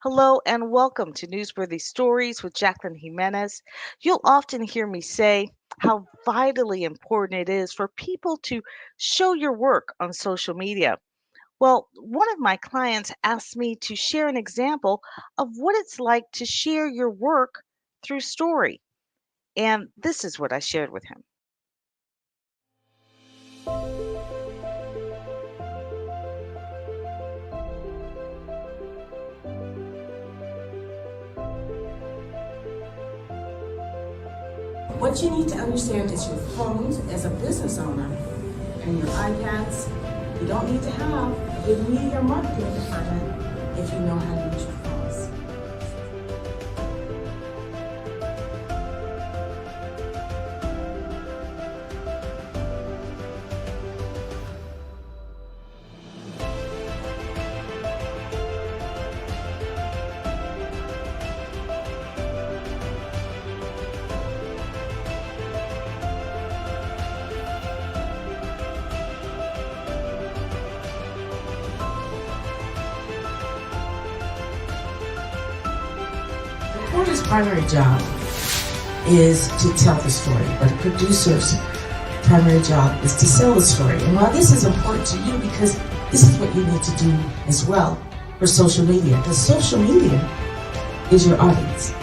Hello and welcome to Newsworthy Stories with Jacqueline Jimenez. You'll often hear me say how vitally important it is for people to show your work on social media. Well, one of my clients asked me to share an example of what it's like to share your work through story. And this is what I shared with him. What you need to understand is your phones as a business owner and your iPads, you don't need to have a big media marketing department if you know how to use your phones. The reporter's primary job is to tell the story, but a producer's primary job is to sell the story. And while this is important to you because this is what you need to do as well for social media, because social media is your audience.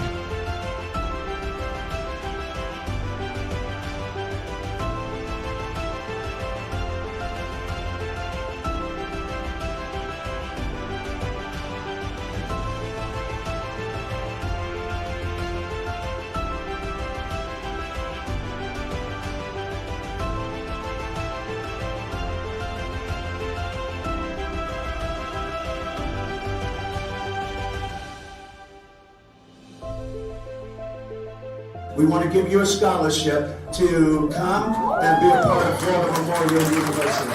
We want to give you a scholarship to come and be a part of Florida Memorial University.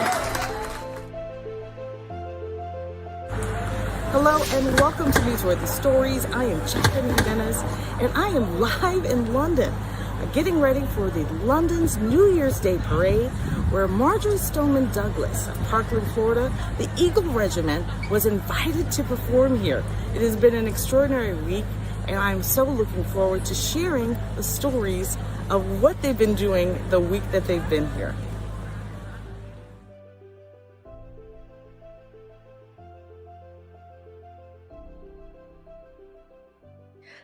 Hello and welcome to Newsworthy Stories. I am Jacqueline Jimenez and I am live in London, getting ready for the London's New Year's Day Parade, where Marjorie Stoneman Douglas of Parkland, Florida, the Eagle Regiment, was invited to perform here. It has been an extraordinary week, and I'm so looking forward to sharing the stories of what they've been doing the week that they've been here.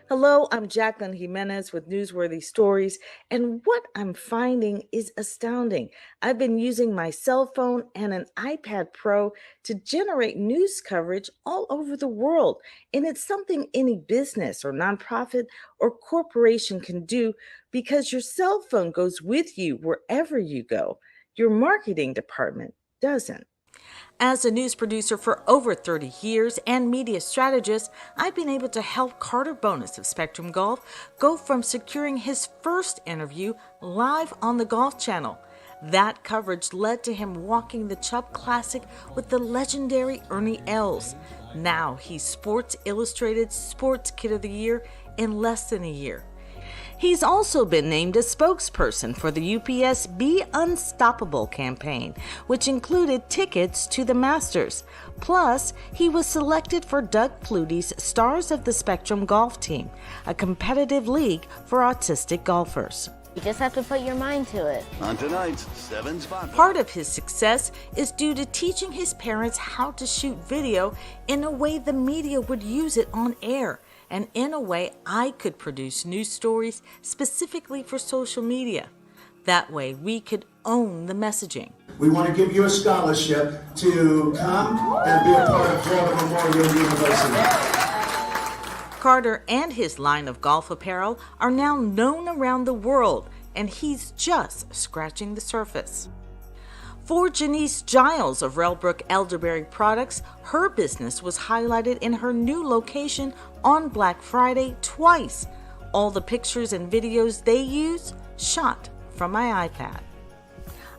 Hello, I'm Jacqueline Jimenez with Newsworthy Stories, and what I'm finding is astounding. I've been using my cell phone and an iPad Pro to generate news coverage all over the world, and it's something any business or nonprofit or corporation can do because your cell phone goes with you wherever you go. Your marketing department doesn't. As a news producer for over 30 years and media strategist, I've been able to help Carter Bonus of Spectrum Golf go from securing his first interview live on the Golf Channel. That coverage led to him walking the Chubb Classic with the legendary Ernie Els. Now he's Sports Illustrated Sports Kid of the Year in less than a year. He's also been named a spokesperson for the UPS Be Unstoppable campaign, which included tickets to the Masters. Plus, he was selected for Doug Flutie's Stars of the Spectrum Golf Team, a competitive league for autistic golfers. You just have to put your mind to it. On tonight's 7 Spot. Part of his success is due to teaching his parents how to shoot video in a way the media would use it on air, and in a way I could produce news stories specifically for social media. That way we could own the messaging. We want to give you a scholarship to come and be a part of Florida Memorial University. Carter and his line of golf apparel are now known around the world, and he's just scratching the surface. For Janice Giles of Railbrook Elderberry Products, her business was highlighted in her new location on Black Friday twice. All the pictures and videos they use, shot from my iPad.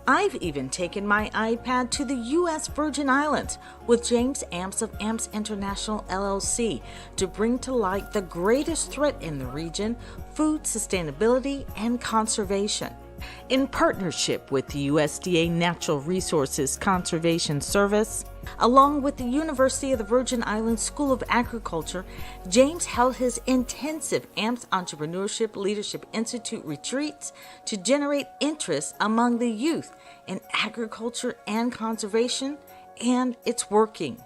I've even taken my iPad to the U.S. Virgin Islands with James Amps of Amps International LLC to bring to light the greatest threat in the region, food sustainability and conservation. In partnership with the USDA Natural Resources Conservation Service, along with the University of the Virgin Islands School of Agriculture, James held his intensive AMPS Entrepreneurship Leadership Institute retreats to generate interest among the youth in agriculture and conservation, and it's working.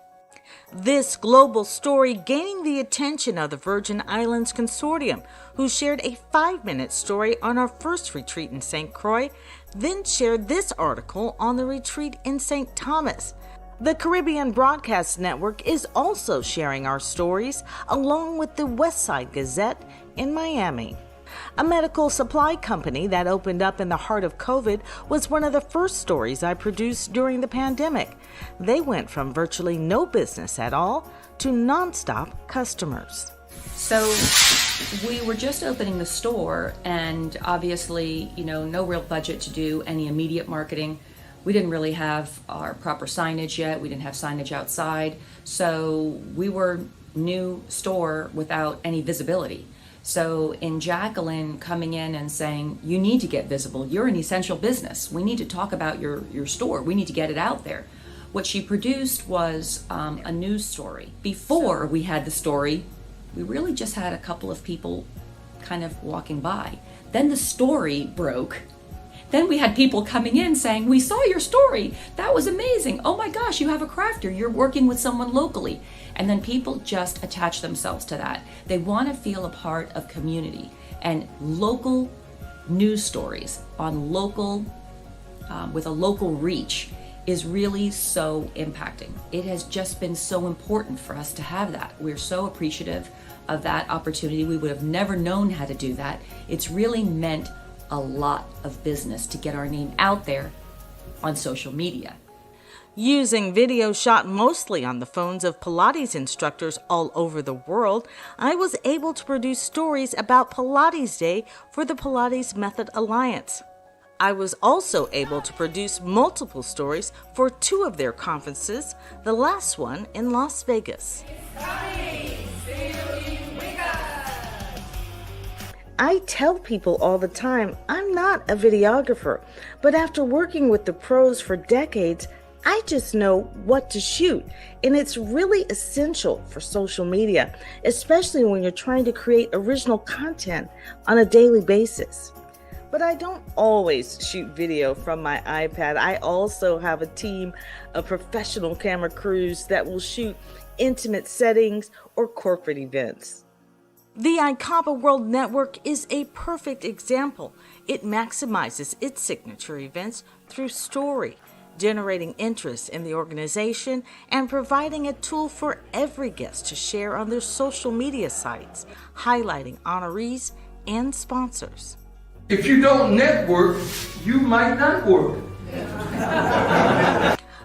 This global story gaining the attention of the Virgin Islands Consortium, who shared a 5-minute story on our first retreat in St. Croix, then shared this article on the retreat in St. Thomas. The Caribbean Broadcast Network is also sharing our stories, along with the Westside Gazette in Miami. A medical supply company that opened up in the heart of COVID was one of the first stories I produced during the pandemic. They went from virtually no business at all to nonstop customers. So we were just opening the store, and obviously, no real budget to do any immediate marketing. We didn't really have our proper signage yet. We didn't have signage outside. So we were new store without any visibility. So in Jacqueline coming in and saying, you need to get visible, you're an essential business, we need to talk about your store, we need to get it out there. What she produced was a news story. Before we had the story, we really just had a couple of people kind of walking by. Then the story broke. Then we had people coming in saying, we saw your story, that was amazing, oh my gosh, you have a crafter, you're working with someone locally. And then people just attach themselves to that. They want to feel a part of community, and local news stories on local, with a local reach is really so impacting. It has just been so important for us to have that. We're so appreciative of that opportunity. We would have never known how to do that. It's really meant a lot of business to get our name out there on social media. Using video shot mostly on the phones of Pilates instructors all over the world, I was able to produce stories about Pilates Day for the Pilates Method Alliance. I was also able to produce multiple stories for 2 of their conferences, the last one in Las Vegas. I tell people all the time I'm not a videographer, but after working with the pros for decades, I just know what to shoot, and it's really essential for social media, especially when you're trying to create original content on a daily basis. But I don't always shoot video from my iPad. I also have a team of professional camera crews that will shoot intimate settings or corporate events. The ICAPA World Network is a perfect example. It maximizes its signature events through story, generating interest in the organization and providing a tool for every guest to share on their social media sites, highlighting honorees and sponsors. If you don't network, you might not work.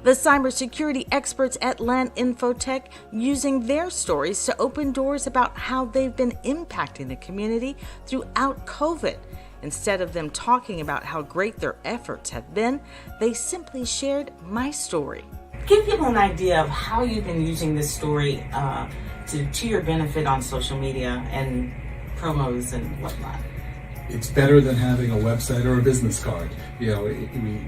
The cybersecurity experts at Land Infotech using their stories to open doors about how they've been impacting the community throughout COVID. Instead of them talking about how great their efforts have been, they simply shared my story. Give people an idea of how you've been using this story to your benefit on social media and promos and whatnot. It's better than having a website or a business card. We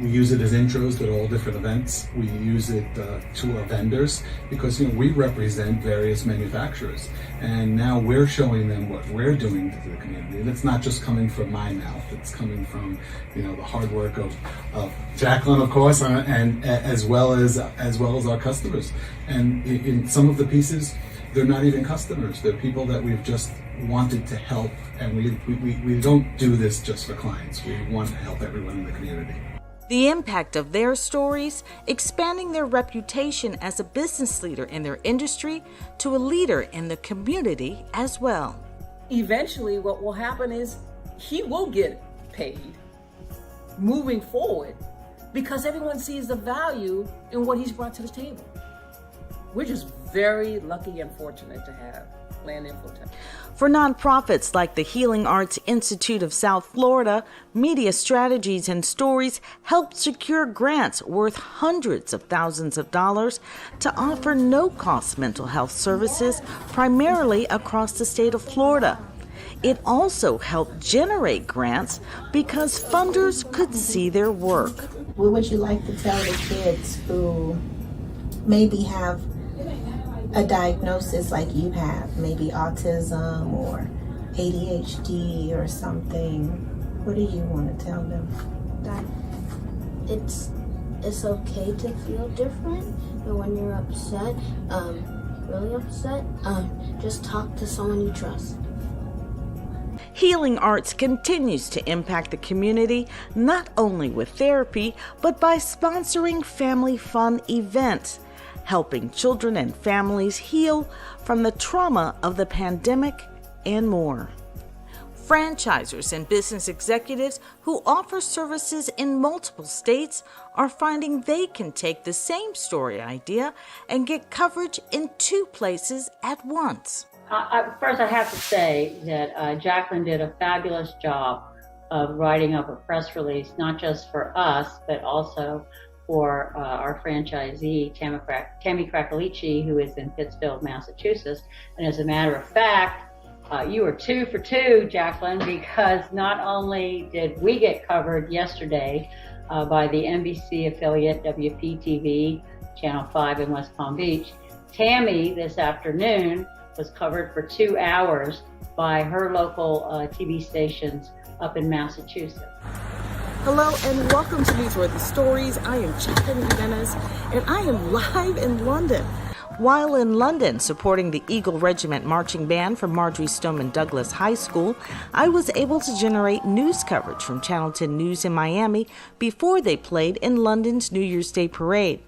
use it as intros to all different events. We use it to our vendors because we represent various manufacturers, and now we're showing them what we're doing to the community. And it's not just coming from my mouth; it's coming from the hard work of Jacqueline, of course, and as well as our customers. And in some of the pieces, they're not even customers. They're people that we've just wanted to help, and we don't do this just for clients. We want to help everyone in the community. The impact of their stories, expanding their reputation as a business leader in their industry to a leader in the community as well. Eventually, what will happen is he will get paid moving forward because everyone sees the value in what he's brought to the table. We're just very lucky and fortunate to have Land Infotech. For nonprofits like the Healing Arts Institute of South Florida, Media Strategies and Stories helped secure grants worth hundreds of thousands of dollars to offer no-cost mental health services primarily across the state of Florida. It also helped generate grants because funders could see their work. What would you like to tell the kids who maybe have a diagnosis like you have, maybe autism or ADHD or something? What do you want to tell them? That it's okay to feel different, and when you're upset, really upset, just talk to someone you trust. Healing Arts continues to impact the community, not only with therapy, but by sponsoring family fun events, helping children and families heal from the trauma of the pandemic and more. Franchisors and business executives who offer services in multiple states are finding they can take the same story idea and get coverage in 2 places at once. First, I have to say that Jacqueline did a fabulous job of writing up a press release, not just for us, but also for our franchisee, Tammy Krakalici, who is in Pittsfield, Massachusetts. And as a matter of fact, you were 2 for 2, Jacqueline, because not only did we get covered yesterday by the NBC affiliate WPTV, Channel 5 in West Palm Beach, Tammy this afternoon was covered for 2 hours by her local TV stations up in Massachusetts. Hello and welcome to Newsworthy Stories. I am Jacqueline Jimenez and I am live in London. While in London supporting the Eagle Regiment Marching Band from Marjory Stoneman Douglas High School, I was able to generate news coverage from Channel 10 News in Miami before they played in London's New Year's Day parade.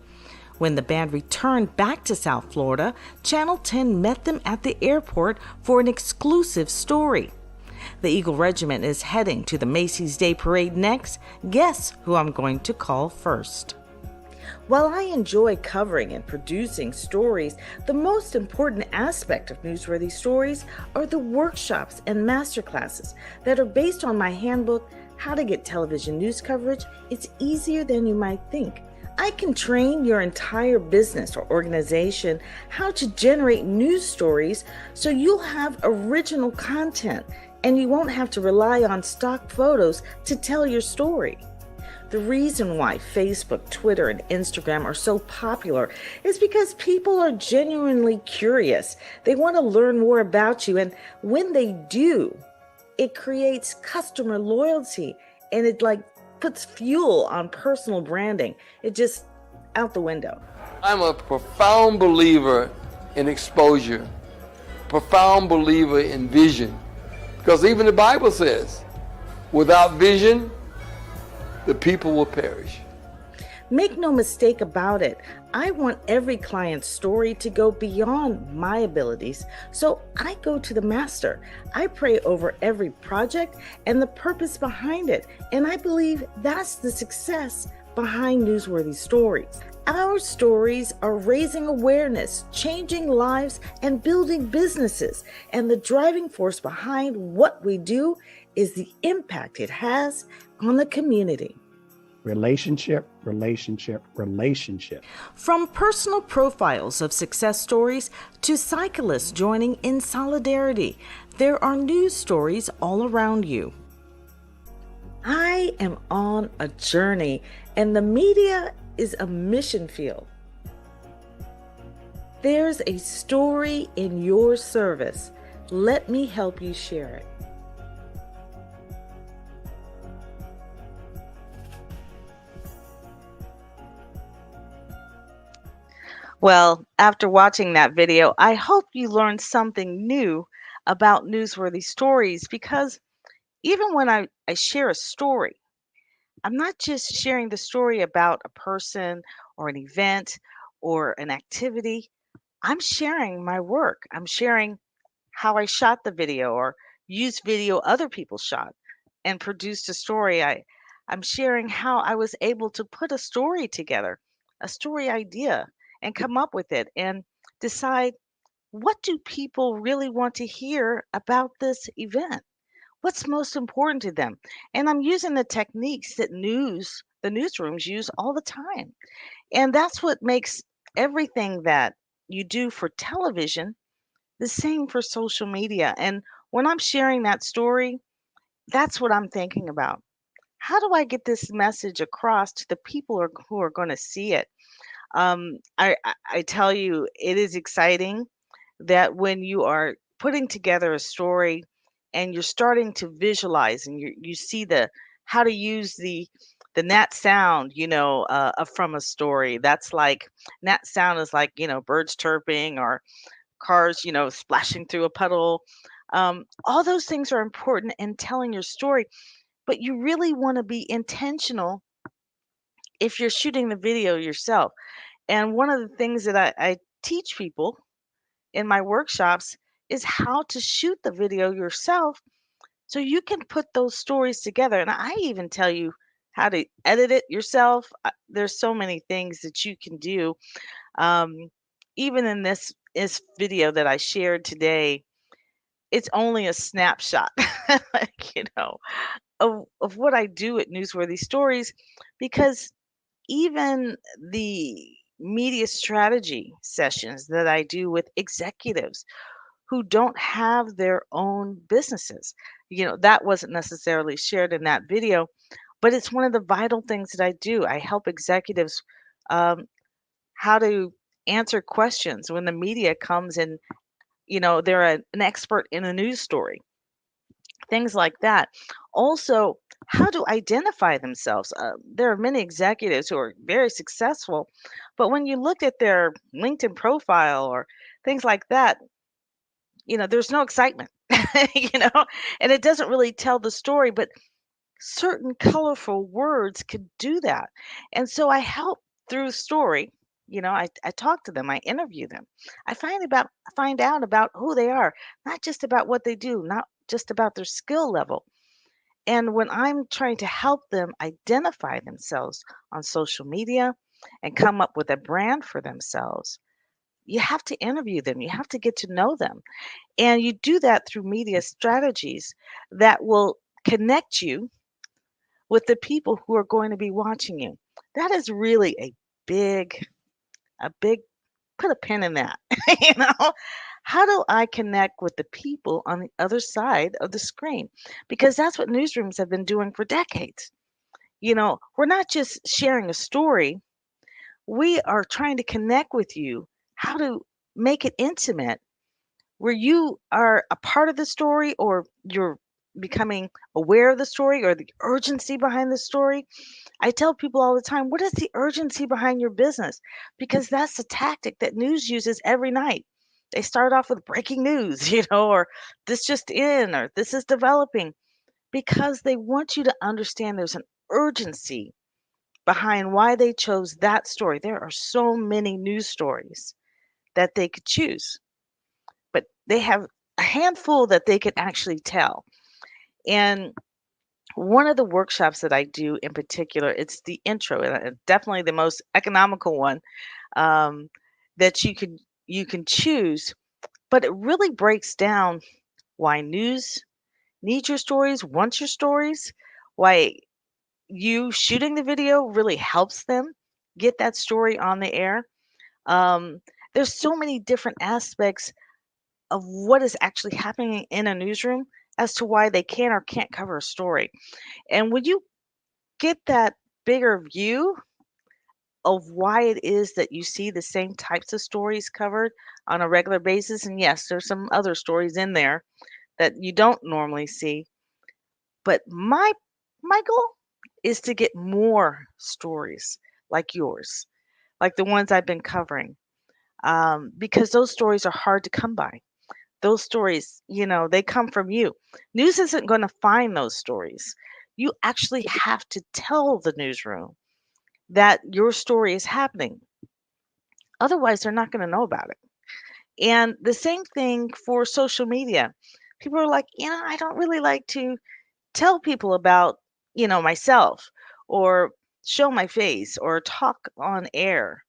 When the band returned back to South Florida, Channel 10 met them at the airport for an exclusive story. The Eagle Regiment is heading to the Macy's Day Parade next. Guess who I'm going to call first? While I enjoy covering and producing stories, the most important aspect of Newsworthy Stories are the workshops and masterclasses that are based on my handbook, How to Get Television News Coverage. It's easier than you might think. I can train your entire business or organization how to generate news stories so you'll have original content and you won't have to rely on stock photos to tell your story. The reason why Facebook, Twitter, and Instagram are so popular is because people are genuinely curious. They want to learn more about you, and when they do, it creates customer loyalty and it puts fuel on personal branding. It just out the window. I'm a profound believer in exposure, profound believer in vision, because even the Bible says, without vision, the people will perish. Make no mistake about it, I want every client's story to go beyond my abilities, so I go to the master. I pray over every project and the purpose behind it, and I believe that's the success behind Newsworthy Stories. Our stories are raising awareness, changing lives, and building businesses, and the driving force behind what we do is the impact it has on the community. Relationship, relationship, relationship. From personal profiles of success stories to cyclists joining in solidarity, there are news stories all around you. I am on a journey, and the media is a mission field. There's a story in your service. Let me help you share it. Well, after watching that video, I hope you learned something new about Newsworthy Stories, because even when I share a story, I'm not just sharing the story about a person or an event or an activity. I'm sharing my work. I'm sharing how I shot the video or used video other people shot and produced a story. I'm sharing how I was able to put a story together, a story idea, and come up with it and decide, what do people really want to hear about this event? What's most important to them? And I'm using the techniques that the newsrooms use all the time. And that's what makes everything that you do for television The same for social media. And when I'm sharing that story, that's what I'm thinking about. How do I get this message across to the people who are going to see it? I tell you, it is exciting that when you are putting together a story and you're starting to visualize and you see the how to use the nat sound, from a story. That's like nat sound is like, birds chirping or cars, splashing through a puddle. All those things are important in telling your story, but you really want to be intentional if you're shooting the video yourself. And one of the things that I teach people in my workshops is how to shoot the video yourself so you can put those stories together. And I even tell you how to edit it yourself. There's so many things that you can do. Um, Even in this video that I shared today, it's only a snapshot, like, of what I do at Newsworthy Stories, because even the media strategy sessions that I do with executives who don't have their own businesses, that wasn't necessarily shared in that video, but it's one of the vital things that I do. I help executives um, how to answer questions when the media comes and, they're an expert in a news story, things like that. Also, how to identify themselves. There are many executives who are very successful, but when you look at their LinkedIn profile or things like that, there's no excitement, you know, and it doesn't really tell the story, but certain colorful words could do that. And so I help through story. I talk to them, I interview them. I find out about who they are, not just about what they do, not just about their skill level. And when I'm trying to help them identify themselves on social media and come up with a brand for themselves, you have to interview them. You have to get to know them. And you do that through media strategies that will connect you with the people who are going to be watching you. That is really a big, put a pin in that. you know, how do I connect with the people on the other side of the screen? Because that's what newsrooms have been doing for decades. We're not just sharing a story, we are trying to connect with you, how to make it intimate where you are a part of the story or you're becoming aware of the story or the urgency behind the story. I tell people all the time, what is the urgency behind your business? Because that's the tactic that news uses every night. They start off with breaking news, or this just in, or this is developing, because they want you to understand there's an urgency behind why they chose that story. There are so many news stories that they could choose, but they have a handful that they can actually tell. And one of the workshops that I do in particular, it's the intro, and definitely the most economical one um, that you can choose. But it really breaks down why news needs your stories, wants your stories, why you shooting the video really helps them get that story on the air. Um, there's so many different aspects of what is actually happening in a newsroom as to why they can or can't cover a story. And when you get that bigger view of why it is that you see the same types of stories covered on a regular basis, and yes, there's some other stories in there that you don't normally see, but my goal is to get more stories like yours, like the ones I've been covering, because those stories are hard to come by. Those stories, they come from you. News isn't going to find those stories. You actually have to tell the newsroom that your story is happening. Otherwise, they're not going to know about it. And the same thing for social media. People are like, I don't really like to tell people about, myself or show my face or talk on air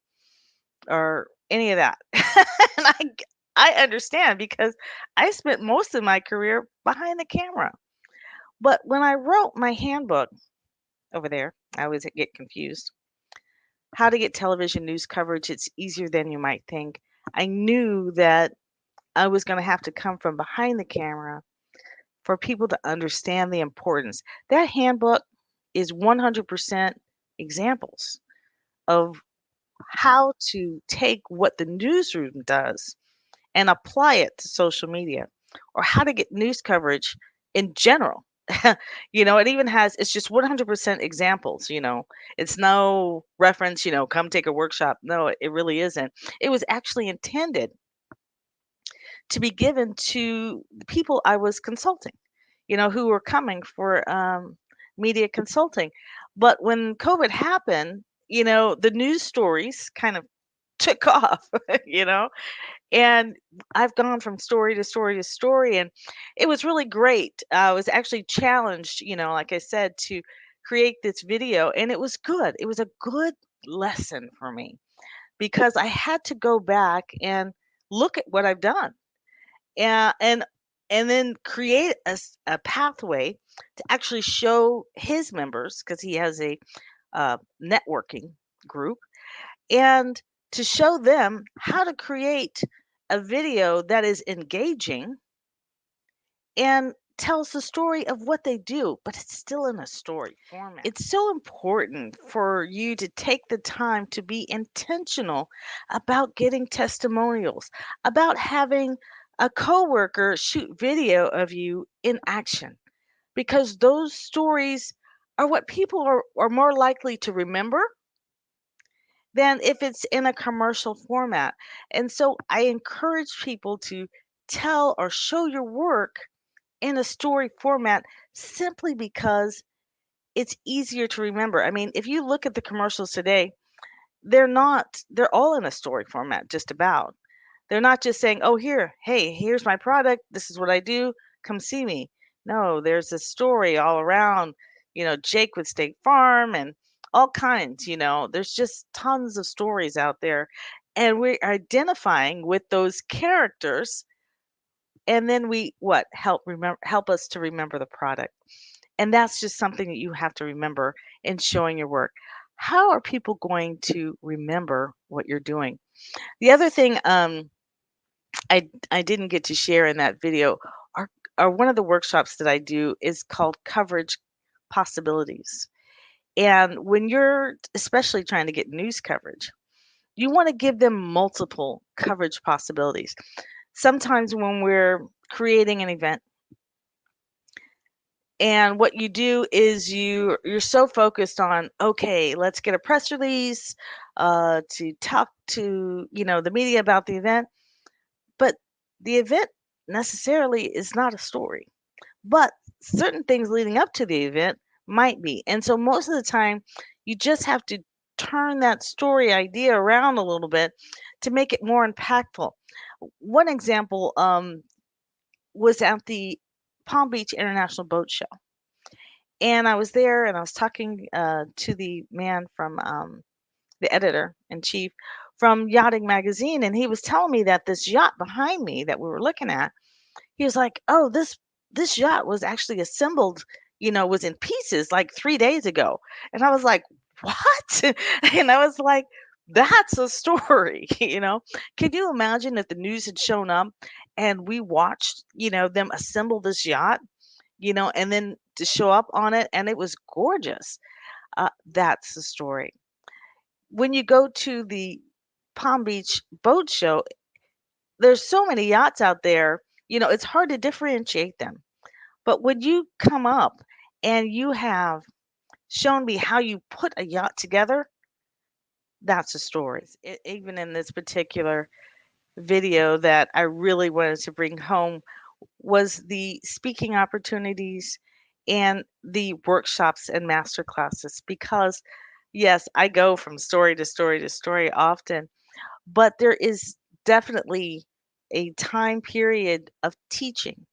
or any of that. and I understand because I spent most of my career behind the camera. But when I wrote my handbook over there, I always get confused. How to get television news coverage, it's easier than you might think. I knew that I was going to have to come from behind the camera for people to understand the importance. That handbook is 100% examples of how to take what the newsroom does and apply it to social media, or how to get news coverage in general. It even has, it's just 100% examples. It's no reference, come take a workshop. No, it really isn't. It was actually intended to be given to the people I was consulting, who were coming for media consulting. But when COVID happened, the news stories kind of took off, and I've gone from story to story to story, and it was really great. I was actually challenged, like I said, to create this video, and it was good. It was a good lesson for me because I had to go back and look at what I've done, and then create a pathway to actually show his members, because he has a networking group, and to show them how to create a video that is engaging and tells the story of what they do, but it's still in a story format. It's so important for you to take the time to be intentional about getting testimonials, about having a coworker shoot video of you in action, because those stories are what people are more likely to remember than if it's in a commercial format. And so I encourage people to tell or show your work in a story format simply because it's easier to remember. I mean, if you look at the commercials today, they're all in a story format, just about. They're not just saying, oh, hey, here's my product. This is what I do. Come see me. No, there's a story all around, Jake with State Farm and all kinds, there's just tons of stories out there. And we're identifying with those characters. And then help us to remember the product. And that's just something that you have to remember in showing your work. How are people going to remember what you're doing? The other thing I didn't get to share in that video are one of the workshops that I do is called Coverage Possibilities. And when you're especially trying to get news coverage, you want to give them multiple coverage possibilities. Sometimes when we're creating an event, and what you do is you're so focused on, okay, let's get a press release to talk to the media about the event. But the event necessarily is not a story, but certain things leading up to the event might be. And so most of the time, you just have to turn that story idea around a little bit to make it more impactful. One example was at the Palm Beach International Boat Show. And I was there and I was talking to the man from the editor in chief from Yachting Magazine. And he was telling me that this yacht behind me that we were looking at, he was like, oh, this yacht was actually assembled, was in pieces like 3 days ago. And I was like, what? And I was like, that's a story. Can you imagine if the news had shown up and we watched, them assemble this yacht, and then to show up on it, and it was gorgeous. That's the story. When you go to the Palm Beach Boat Show, there's so many yachts out there, it's hard to differentiate them. But when you come up and you have shown me how you put a yacht together, that's a story. Even in this particular video that I really wanted to bring home was the speaking opportunities and the workshops and master classes, because yes, I go from story to story to story often, but there is definitely a time period of teaching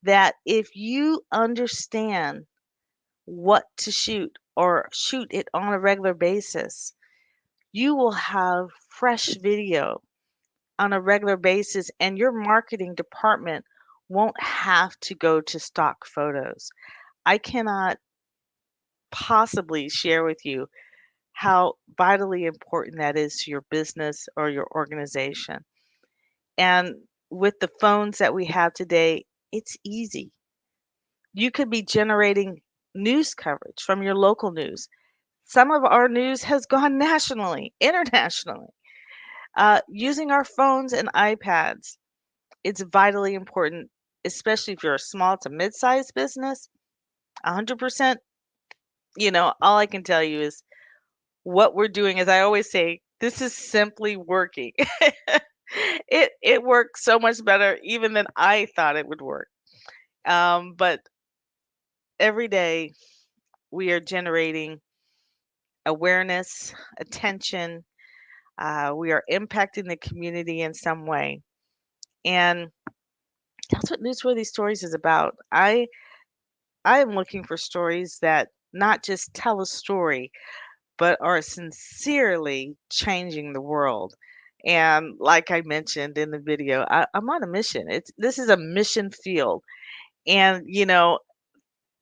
that if you understand what to shoot or shoot it on a regular basis, you will have fresh video on a regular basis, and your marketing department won't have to go to stock photos. I cannot possibly share with you how vitally important that is to your business or your organization. And with the phones that we have today, it's easy. You could be generating news coverage from your local news. Some of our news has gone nationally, internationally. Using our phones and iPads, it's vitally important, especially if you're a small to mid-sized business. 100%, all I can tell you is what we're doing, as I always say, this is simply working. It works so much better even than I thought it would work. But every day we are generating awareness, attention. We are impacting the community in some way. And that's what Newsworthy Stories is about. I am looking for stories that not just tell a story, but are sincerely changing the world. And like I mentioned in the video, I'm on a mission. This is a mission field, and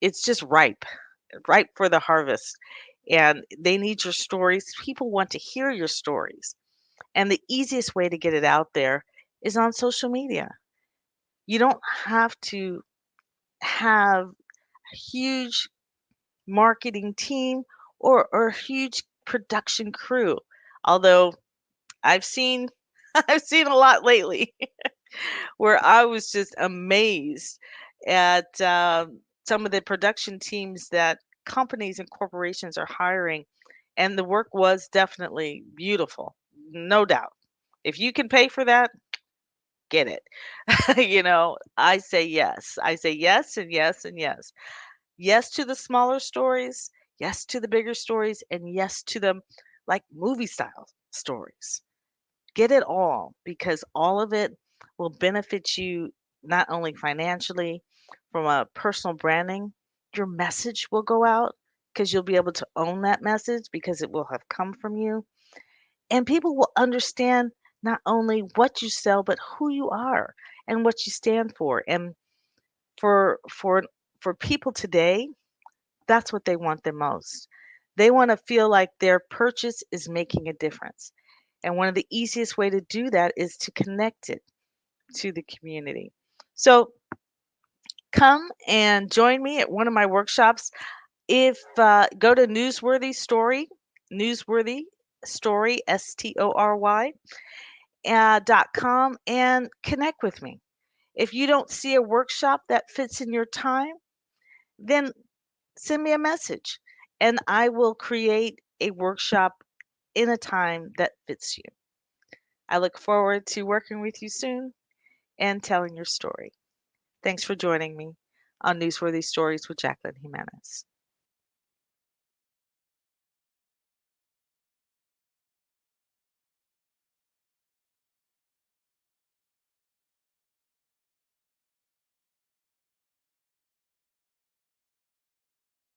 it's just ripe for the harvest. And they need your stories. People want to hear your stories, and the easiest way to get it out there is on social media. You don't have to have a huge marketing team or a huge production crew. Although I've seen I've seen a lot lately where I was just amazed at some of the production teams that companies and corporations are hiring, and the work was definitely beautiful, no doubt. If you can pay for that, get it. I say yes. I say yes and yes and yes. Yes to the smaller stories, yes to the bigger stories, and yes to the like movie style stories. Get it all because all of it will benefit you not only financially, from a personal branding, your message will go out because you'll be able to own that message because it will have come from you. And people will understand not only what you sell, but who you are and what you stand for. And for for for people today, that's what they want the most. They want to feel like their purchase is making a difference. And one of the easiest way to do that is to connect it to the community. So come and join me at one of my workshops. If go to Newsworthy Story, STORY, .com and connect with me. If you don't see a workshop that fits in your time, then send me a message and I will create a workshop in a time that fits you. I look forward to working with you soon and telling your story. Thanks for joining me on Newsworthy Stories with Jacqueline Jimenez.